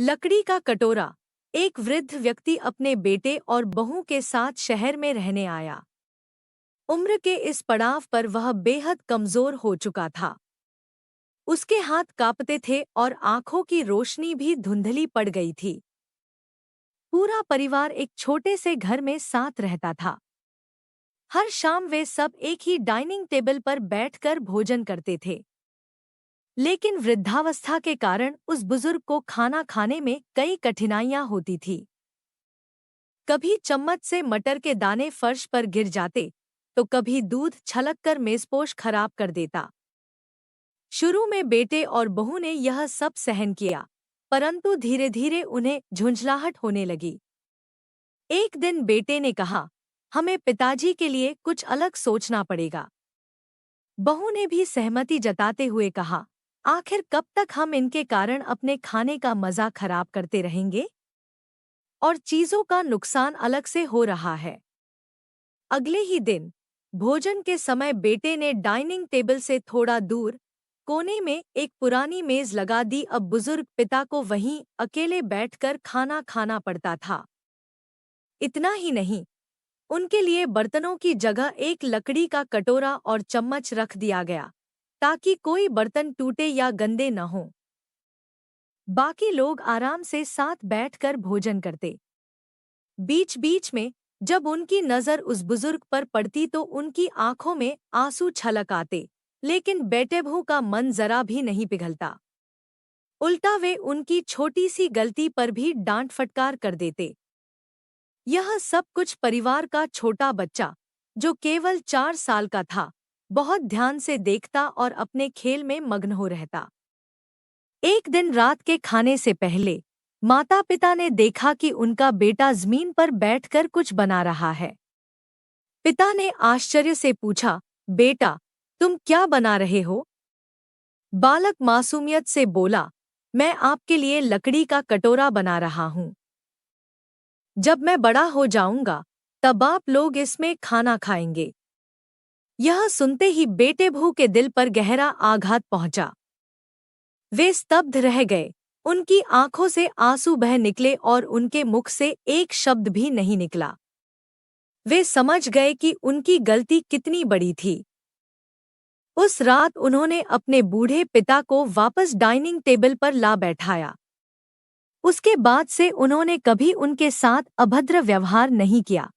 लकड़ी का कटोरा। एक वृद्ध व्यक्ति अपने बेटे और बहू के साथ शहर में रहने आया। उम्र के इस पड़ाव पर वह बेहद कमजोर हो चुका था। उसके हाथ कांपते थे और आंखों की रोशनी भी धुंधली पड़ गई थी। पूरा परिवार एक छोटे से घर में साथ रहता था। हर शाम वे सब एक ही डाइनिंग टेबल पर बैठकर भोजन करते थे। लेकिन वृद्धावस्था के कारण उस बुजुर्ग को खाना खाने में कई कठिनाइयां होती थी। कभी चम्मच से मटर के दाने फर्श पर गिर जाते, तो कभी दूध छलककर मेजपोश खराब कर देता। शुरू में बेटे और बहू ने यह सब सहन किया, परंतु धीरे धीरे उन्हें झुंझलाहट होने लगी। एक दिन बेटे ने कहा, हमें पिताजी के लिए कुछ अलग सोचना पड़ेगा। बहू ने भी सहमति जताते हुए कहा, आखिर कब तक हम इनके कारण अपने खाने का मजा खराब करते रहेंगे? और चीजों का नुकसान अलग से हो रहा है। अगले ही दिन भोजन के समय बेटे ने डाइनिंग टेबल से थोड़ा दूर कोने में एक पुरानी मेज लगा दी। अब बुजुर्ग पिता को वहीं अकेले बैठकर खाना खाना पड़ता था। इतना ही नहीं, उनके लिए बर्तनों की जगह एक लकड़ी का कटोरा और चम्मच रख दिया गया, ताकि कोई बर्तन टूटे या गंदे न हों। बाकी लोग आराम से साथ बैठकर भोजन करते। बीच बीच में जब उनकी नजर उस बुजुर्ग पर पड़ती तो उनकी आंखों में आंसू छलक आते, लेकिन बेटे बहू का मन जरा भी नहीं पिघलता। उल्टा वे उनकी छोटी सी गलती पर भी डांट फटकार कर देते। यह सब कुछ परिवार का छोटा बच्चा, जो केवल 4 साल का था, बहुत ध्यान से देखता और अपने खेल में मग्न हो रहता। एक दिन रात के खाने से पहले माता पिता ने देखा कि उनका बेटा जमीन पर बैठकर कुछ बना रहा है। पिता ने आश्चर्य से पूछा, बेटा, तुम क्या बना रहे हो? बालक मासूमियत से बोला, मैं आपके लिए लकड़ी का कटोरा बना रहा हूँ। जब मैं बड़ा हो जाऊंगा, तब आप लोग इसमें खाना खाएंगे। यह सुनते ही बेटे बहू के दिल पर गहरा आघात पहुंचा। वे स्तब्ध रह गए। उनकी आंखों से आंसू बह निकले और उनके मुख से एक शब्द भी नहीं निकला। वे समझ गए कि उनकी गलती कितनी बड़ी थी। उस रात उन्होंने अपने बूढ़े पिता को वापस डाइनिंग टेबल पर ला बैठाया। उसके बाद से उन्होंने कभी उनके साथ अभद्र व्यवहार नहीं किया।